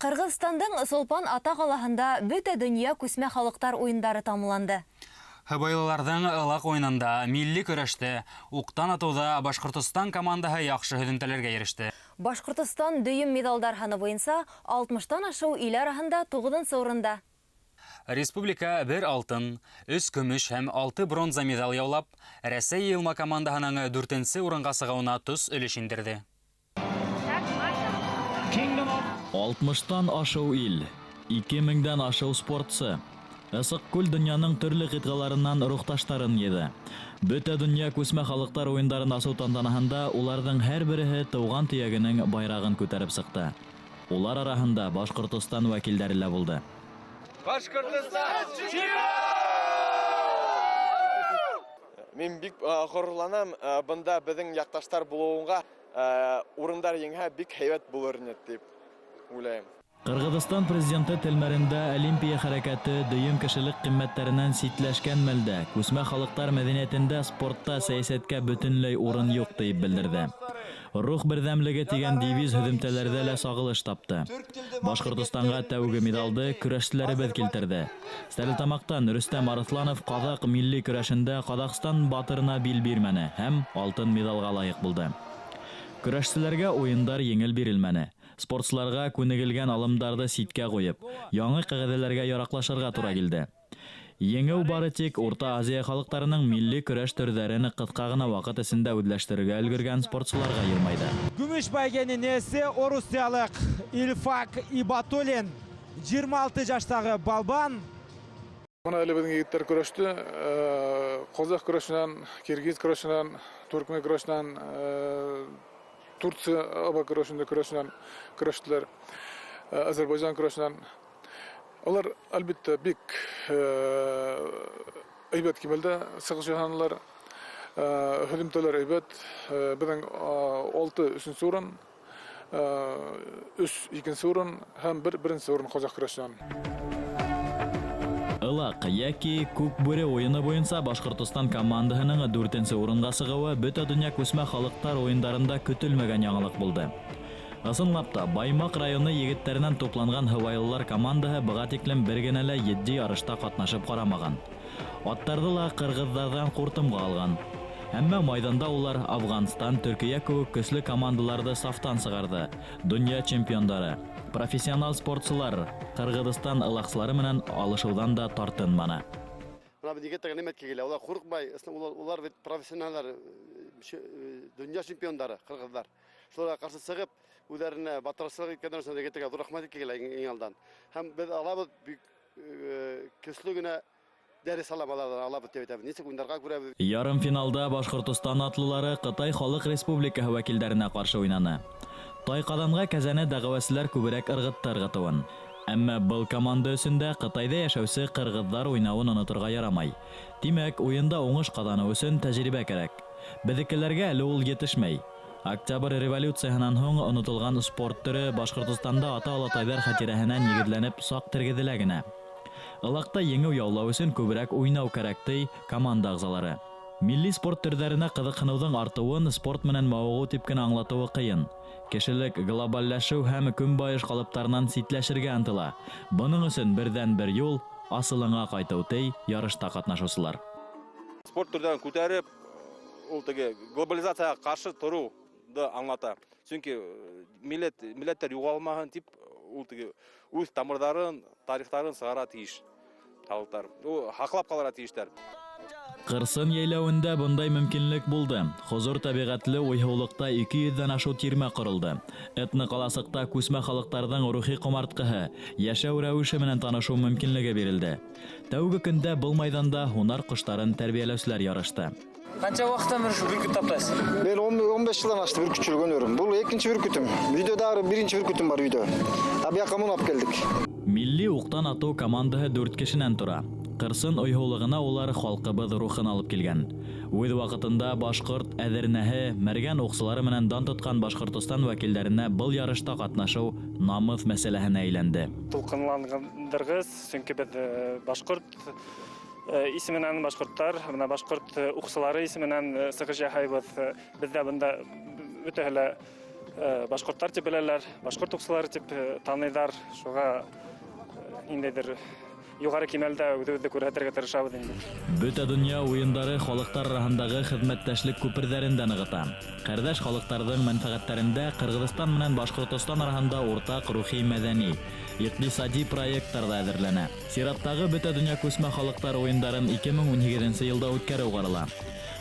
Кыргызстандың Солпан ата калаһында бөтә дөнья күсмә халыктар уеннары тамланды. Хабайлыларның ылак ойнында, милли көрәштә, уктан атуда Башкортстан командаһы яхшы һөҙөмтәләргә иреште. Башкортстан дөйем медалдар һаны буенча 60-тан ашыу ил араһында 9-нчы урында. Республика 1 алтын, 3 көмеш һәм 6 бронза медаль яулап, Рәсәй йылма командаһының 4-нче урынга сыгуына тус өлеш индерде. 60-тан ашыу ил, 2000-дән ашыу спортсы. Ысык күл дөньяның төрле кыйтгаларыннан рухташтарын еді. Бөтә дөнья күсмә халыктар уеннарын асу тантанаһында уларның һәр береһе тыуган төягенең байрагын күтәреп сыкты. Улар араһында Башкортстан вәкилләре лә булды. Башкортстан чемпион! Мен бик горурланам, бында безнең якташлар булуынга урындар еңһә бик һәйбәт булыр дип уйлыйм. Кыргызстан президенты телмәрендә Олимпия хәрәкәте дөйем кешелек кыйммәтләреннән ситләшкән мәлдә күсмә халыктар мәдәниятендә спортта сәясәткә бөтенләй урын юк дип белдерде. Рух бердәмлеге дигән девиз һөҙөмтәләрдә лә сагылыш тапты. Башкортстанга тәүге медалды көрәшчеләребез килтерде. Стәрлетамактан Рөстәм Арысланов казак милли көрәшендә Казакстан батырына бил бирмәне һәм алтын медалга лаек булды. Көрәшчеләргә уендар еңел бирелмәне. Спортчыларга күнегелгән алымдарды ситкә куеп, яңа кагыйдәләргә яраклашырга туры килде. Еңеү бары тик Урта Азия халыкларының милли көрәш төрҙәрен кыска гына вакыт эсендә үҙләштерергә өлгөргән спортчыларга йылмайды. Gümüş бәйгенең иясе Орусиялык Ильфак Ибатуллин, 26 жаштагы балбан. Мына әле безнең егетләр көрәште, казак көрәшеннән, киргиз көрәшеннән, түркмен көрәшеннән, Турция аба көрәшеннән көрәштеләр, Азербайҗан көрәшеннән. Алар әлбәттә бик әйбәт кимәлдә сыгыш яһаналар, һөҙөмтәләр әйбәт. Безнең 6 3-нче урын, 3 2-нче урын һәм 1 1-нче урын казак көрәшеннән. Ылак яки күк бүре уены буенча Башкортстан командаһының 4-нче урынга сыгуы бөтә дөнья күсмә халыктар уеннарында көтелмәгән яңалык булды. Ысынлап та Баймак районы егетләреннән тупланган һавайлылар командаһы быга тиклем бер генә лә 7 ярышта катнашып карамаган. Аттарды ла кыргызлардан куртымга алган. Әмма майданда улар Афганстан, Төркия кебек көчле командаларда сафтан сыгарды. Дөнья чемпиондары, профессионал спортчылар Кыргызстан ылаксылары менән алышудан да тартынманы. Мына егетләр нимәткә килә? Улар курыкмай, улар бит профессионаллар, дөнья чемпиондары кыргызлар. Шуларга каршы сыгып, үзләренә батырчылык иткәннән соң егетләргә зур рәхмәт килә иң алдан. Һәм без алабыз бик көчле генә дәрес алабыз дип әйтәбез. Ничек уеннарга күрәбез. Ярым финалда Башкортстан атлылары Кытай Халык Республикаһы вәкилләренә каршы уйнаны. Тайкаданга кәзәне дәгъвәселәр күбрәк ыргыттырга туган. Әмма был команда өсендә Кытайда яшәүче кыргызлар уйнавын онытырга ярамай. Димәк, уенда уңыш казану өчен тәҗрибә кирәк. Безнекеләргә әле ул yetешмәй. Октябрь революциясынан һуң онытылган спорт төрө Башкортстанда ата-алатайлар хатирәһеннән нигедләнеп сак тергеделә генә. Ылакта еңеү яулау өчен күбрәк уйнау кирәк команда агзалары. Милли спорт төрҙәренә кызыкһыныуҙың артыуын спорт менән мауығыу тип кенә аңлатыуы ҡыйын. Кешелек глобалләшеү һәм көнбайыш ҡалыптарынан ситләшергә ынтыла. Бының өсөн берҙән-бер юл асылыңа ҡайтыу ярышта ҡатнашыусылар. Спорт төрҙәрен күтәреп, ул теге глобализацияға ҡаршы тороуҙы аңлата. Сөнки милләттәр юғалмаһын тип, ул теге үҙ тамырҙарын, тарихтарын сығара тейеш халыҡтар. Ул һаҡлап ҡалырға тейештәр. Кырсын яйлауында бындай мөмкинлек булды. Хозур табиғатлы уйһыулыҡта 200-дән ашыу тирмә ҡоролды. Этник аласыҡта күсмә халыҡтарҙың рухи ҡомартҡыһы, йәшәү рәүеше менән танышыу мөмкинлеге бирелде. Тәүге көндә был майҙанда һунар ҡоштарын тәрбиәләүселәр ярышты. Қанша ваҡыттан бері бүркүт таптайсыз? Мен 15 жылдан ашты бүркүтчүлүгөн өрүм. Бул экинчи бүркүтүм. Видеодагы биринчи бүркүтүм бар видео. Табиякка мунап келдик. Милли уҡтан атыу командаһы 4 кешенән тора. Кырсын ойһоулығына улар халҡыбыҙ рухын алып килгән. Үҙ ваҡытында башҡорт әҙернәһе, мәргән уҡсылары менән дан тотҡан Башҡортостан вәкилдәренә был ярышта ҡатнашыу намыҫ мәсьәләһенә әйләнде. Тулҡынландырғыс, сөнки беҙ башҡорт исеменән башҡорттар, башҡорт уҡсылары исеменән сығыш яһайбыҙ. Беҙҙә бында бөтәһе лә башкорттар дип беләләр, башкорт укчылары дип таныйлар. Шуга ниндидер югары кимәлдә үзе күрсәтергә тырышабыз инде. Бөтә дөнья уеннары халыклар арасындагы хезмәттәшлек күперләрендә ныгыта. Кардәш халыкларның мәнфәгатьләрендә Кыргызстан белән Башкортстан арасында уртак рухи мәдәни, икътисади проектлар да әзерләнә. Сираттагы бөтә дөнья күсмә халыклар уеннарын 2017 елда үткәрү карала.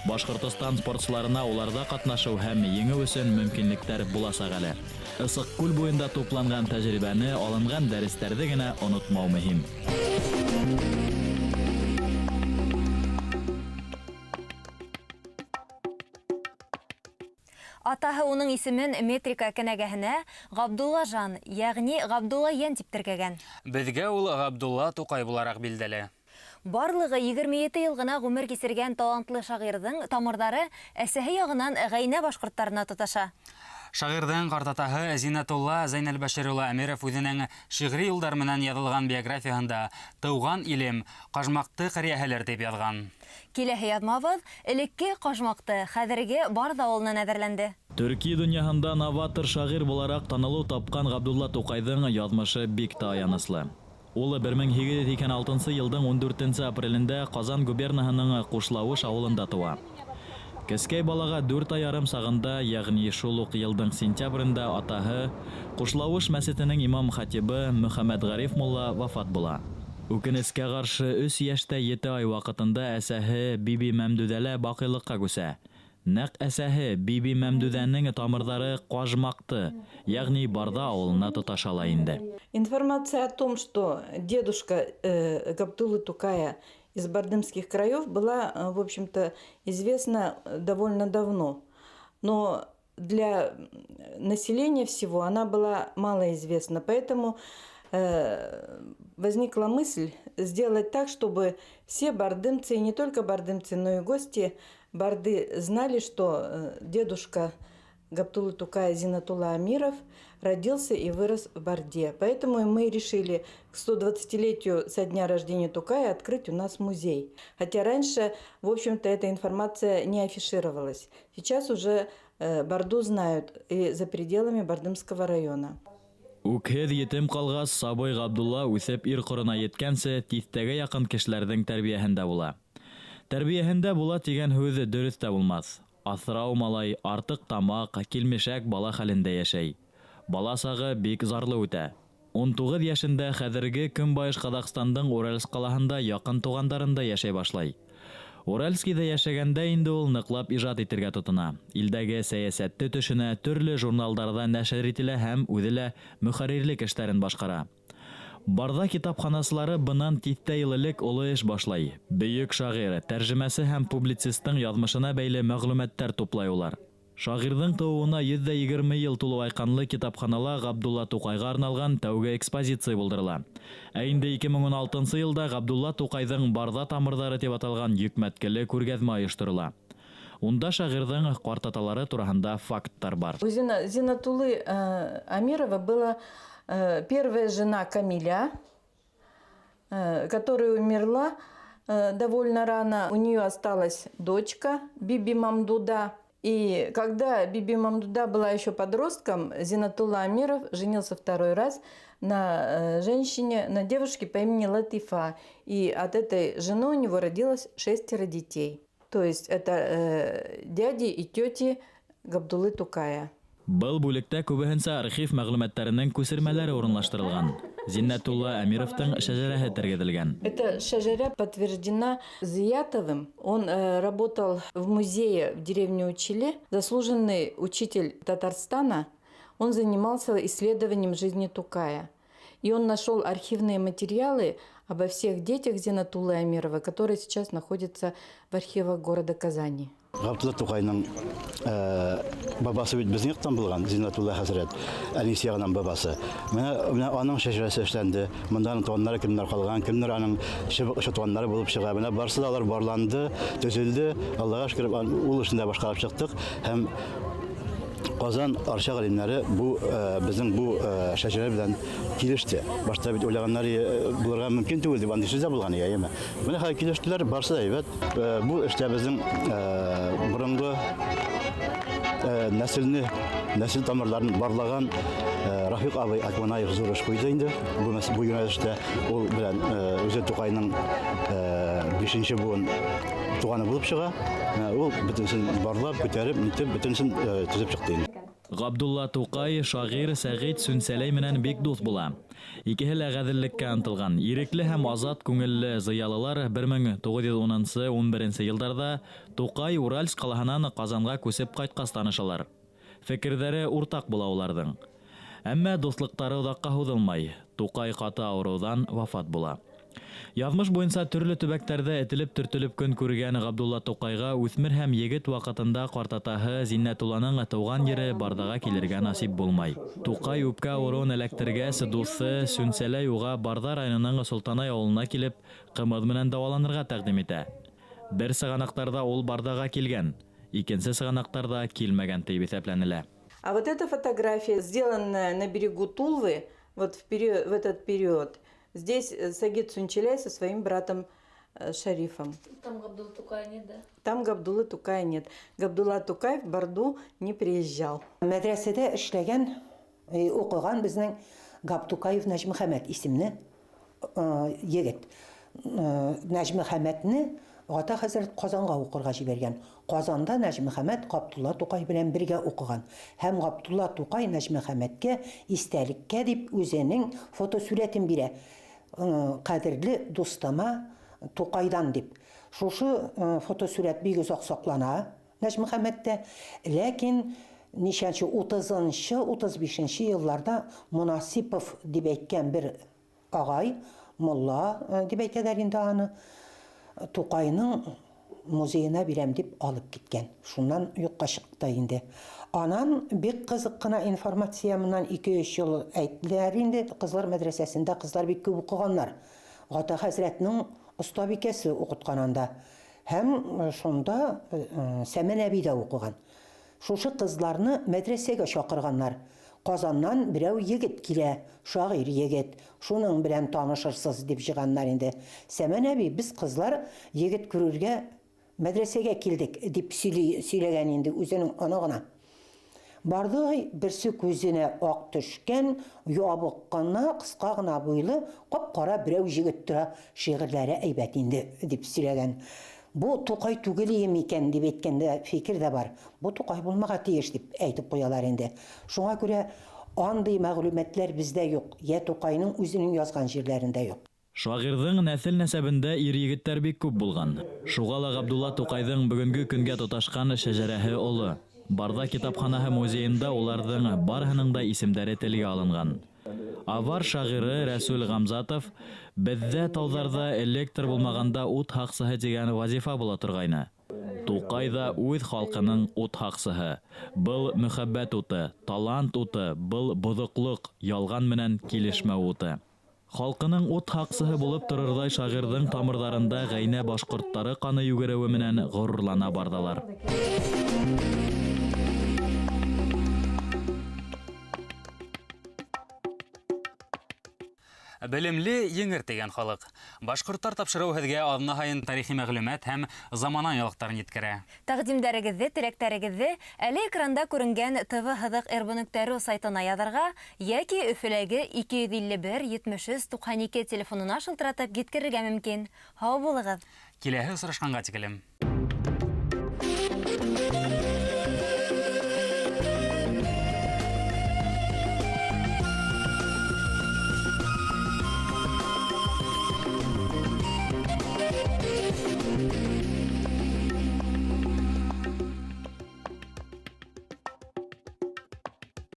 Башкортстан спортчыларына уларда катнашу һәм еңү өчен мөмкинлекләр булачак әле. Ысык күл буенда тупланган тәҗрибәне, алынган дәресләрне генә онытмау мөһим. Атаһы уның исемен метрика кенәгәһенә Габдулла Жан, ягъни Габдулла Ян дип тергәгән. Безгә ул Габдулла Тукай буларак билдәле. Барлыгы 27 ел гына гомер кисергән талантлы шагыйрьнең тамырлары әсәһе ягынан Гайнә башкортларына тоташа. Шагыйрьдән картатаһы Зинатулла Зайнәлбәшир улы Әмиров үзенең шигъри юлдар менән язылган биографиясында «Тыуган илем, Кажмакты кырияһәләр» дип язган. Киләһе язмабыз элекке Кажмакты, хәзерге Барда авылынан әзерләнде. Төрки дөньяһында новатор шагыйрь буларак танылу тапкан Габдулла Тукайдың язмышы бик та аяныслы. Ул 1826 елның 14 апрелендә Казан губерниясының Кушлавыш авылында туа. Кескәй балага 4 ай ярым сагында, ягъни шул ук елның сентябрендә атаһы Кушлавыш мәчетенең имам хатибы Мөхәммәд Гариф мулла вафат була. Үкенескә каршы 3 яшьтә 7 ай вакытында әсәһе Биби Мәмдүдәлә бакыйлыкка күсә. Нәкъ әсәһе Биби Мәмдүдәнең тамырлары Кажмакты, ягъни Барда авылына тоташала инде. Информация о том, что дедушка Габдуллы Тукая из бардымских краев была, в общем-то, известна довольно давно. Но для населения всего она была малоизвестна. Поэтому возникла мысль сделать так, чтобы все бардымцы, и не только бардымцы, но и гости Барды знали, что дедушка Габдуллы Тукая Зинатулла Амиров родился и вырос в Барде. Поэтому мы решили к 120-летию со дня рождения Тукая открыть у нас музей. Хотя раньше, в общем-то, эта информация не афишировалась. Сейчас уже Барду знают и за пределами Бардымского района. Үкһеҙ етем калгас, сабый Габдулла үсеп ир ҡорона еткәнсе тиҫтәгә яҡын кешеләрҙең тәрбиәһендә була. Тәрбиәһендә була тигән һүҙ дөрөҫ тә булмаҫ. Аҫрау малай, артыҡ тамаҡ, килмешәк бала хәлендә йәшәй. Бала сағы бик зарлы үтә. 19 йәшендә хәҙерге Көнбайыш Ҡаҙағстандың Уральск ҡалаһында яҡын туғандарында йәшәй башлай. Уральскиҙа йәшәгәндә инде ул ныҡлап ижад итергә тотона. Илдәге сәйәсәтте төшөнә, төрлө журналдарҙа нәшер ителә һәм үҙе лә мөхәррирлек эштәрен башҡара. Барда китапханасылары бынан тиҫтә йыл элек оло эш башлай. Бөйөк шағир, тәржемәсе һәм публицистың яҙмышына бәйле мәғлүмәттәр туплай улар. Шағирҙың тыуыуына 120 йыл тулу айҡанлы китапханала Габдулла Тукайға арналған тәүге экспозиция булдырыла. Ә инде 2016 йылда Габдулла Тукайҙың Барда тамырҙары тип аталған йөкмәткеле күргәҙмә ойошторола. Унда шағирҙың ҡартаталары тураһында факттар бар. У Зинатуллы Амирова была первая жена Камиля, которая умерла довольно рано. У нее осталась дочка Биби Мамдуда. И когда Биби Мамдуда была еще подростком, Зинатулла Амиров женился второй раз на женщине, на девушке по имени Латифа. И от этой жены у него родилось 6 детей. То есть это дяди и тети Габдуллы Тукая. Был бүлектә күбеһенсә архив мәгълүматтарының күсермәләре урынлаштырылган. Зиннатулла Амировтың шәҗәрәһе тергеҙелгән. Эта шәҗәрә подтверждена Зиятовым. Он работал в музее в деревне Учили. Заслуженный учитель Татарстана. Он занимался исследованием жизни Тукая. И он нашел архивные материалы обо всех детях Зинатуллы Амирова, которые сейчас находятся в архивах города Казани. Габдулла Тукайның бабасы бит безнең яктан булган, Зинатулла хәзрәт, әнисе ягынан бабасы. Менә аның шәҗәрәсе эшләнде. Монда туганнары кемнәр калган, кемнәр аның туганнары булып чыга. Менә барысы да алар барланды, төзелде. Аллага шөкер, ул эшендә башкарып чыктык һәм Казан арча галимнәре бу безнең бу шәҗәрә белән килеште. Башта бит уйлаганнары булырга мөмкин түгел дип андыйсы булган яеме. Менә хәзер килештеләр, барсы да әйбәт. Бу эштә безнең борынгы нәсіл тамырларын барлаған Рафик абай Акманаев зур эш куйды инде. Бу юнәлештә ул белән үзе Тукайның 5нче буын туганы булып чыга. Ул бөтенсен барлап, күтәреп, нитеп, бөтенсен төзеп чыкты инде. Габдулла Тукай шагыйрь Сәгыйд Сүнсәләй менән бик дуст була. Икеһе лә гаделлеккә ынтылган, ирекле һәм азат күңелле зыялылар 1910-11 елларда Тукай Уральск калаһынан Казанга күсеп кайткас танышалар. Фикердәре уртак була уларның. Әмма дуслыктары озакка һуҙылмай. Тукай каты аурудан вафат була. Яҙмыш буйынса төрлө төбәктәрдә этелеп-төртөлөп көн күргән Габдулла Тукайга үҫмер һәм егет ваҡытында ҡартатаһы Зиннәтулланың тыуған ере Бардага килергә насип булмай. Тукай үпкә ауырыуын эләктергәс, дуҫы Сүнсәләй уға Барда районының Солтанай ауылына килеп, ҡымыҙ менән дауаланырға тәҡдим итә. Бер сығанаҡтарда ул Бардага килгән, икенсе сығанаҡтарда килмәгән тип иҫәпләнелә. А вот эта фотография сделана на берегу Тулвы, вот в этот период. Здесь Сагид Сүнчәләй со своим братом Шарифом. Там Габдулла Тукая нет, да? Там Габдулла Тукая нет. Габдулла Тукай в Барду не приезжал. Мәдрәсәдә эшләгән, укыган безнең Габтукаев Нәҗмөхәмәт исемле егет. Нәҗмөхәмәтне Ата хәзрәт Казанга укырга җибәргән. Казанда Нәҗмөхәмәт Габдулла Тукай белән бергә укыган. Һәм Габдулла Тукай Нәҗмөхәмәткә истәлеккә дип үзенең фотосурәтен бирә. Кадерле дустама Тукайдан дип. Шушы фотосурәт бик озак саклана Нәҗмөхәмәттә, ләкин ничәнче 30-нчы, 35-нче елларда Мунасипов дип әйткән бер агай, мулла дип әйтәләр инде аны, Тукайның музейына бирәм дип алып киткән. Шуннан юкка чыкты инде. Анан бик кызык кына информация менән 2-3 ел әйттеләр инде. Кызлар мәдрәсәсендә кызлар бик күп укыганнар. Ата хәзрәтнең остабикәсе укыткан анда. Һәм шунда Сәмен әби дә укыган. Шушы кызларны мәдрәсәгә чакырганнар. Казаннан берәү егет килә, шагыйрь егет. Шуның белән танышырсыз дип җыганнар инде. Сәмен әби, без кызлар егет күрергә мәдрәсәгә килдек дип сөйләгән инде үзенең анагына. Барды берсе күзенә ак төшкән, ябык кына, кыска гына буйлы, кап-кара берәү җегет тора, шигырьләре әйбәт инде дип сөйләгән. Бу Тукай түгел икән дип әйткәндә фикер дә бар. Бу Тукай булмага тиеш дип әйтеп куялар инде. Шуңа күрә андый мәгълүматлар бездә юк. Я Тукайның үзенең язган җирләрендә юк. Шагыйрьнең нәсел нәсәбендә ир-егеттәр бик күп булган. Шуга ла Габдулла Тукайның бүгенге көнгә тоташкан шәҗәрәһе олы. Барда китапханаһы музейында уларның барыһының да исемдәре телгә алынган. Авар шагыйры Рәсүл Гамзатов бездә тауҙарҙа электр булмағанда ут һаҡсыһы дигән вазифа була торғайны. Тукай да үҙ халҡының ут һаҡсыһы. Был мөхәббәт уты, талант уты, был боҙоҡлоҡ, ялған менән килешмә уты. Халҡының ут һаҡсыһы булып торорҙай шағирҙың тамырҙарында ғәйнә башҡорттары ҡаны йүгереүе менән ғорурлана барҙалар. Белемле еңер тигән халык. Башҡорттар тапшырыу һеҙгә аҙна һайын тарихи мәғлүмәт һәм замана яңылыҡтарын еткерә. Тәҡдимдәрегеҙҙе, теләктәрегеҙҙе әле экранда күренгән tv-һыҙыҡ.р сайтына яҙырға йәки Өфөләге 251-73-92 телефонына шылтыратып еткерергә мөмкин. Һау булығыҙ. Киләһе осрашҡанға тиклем.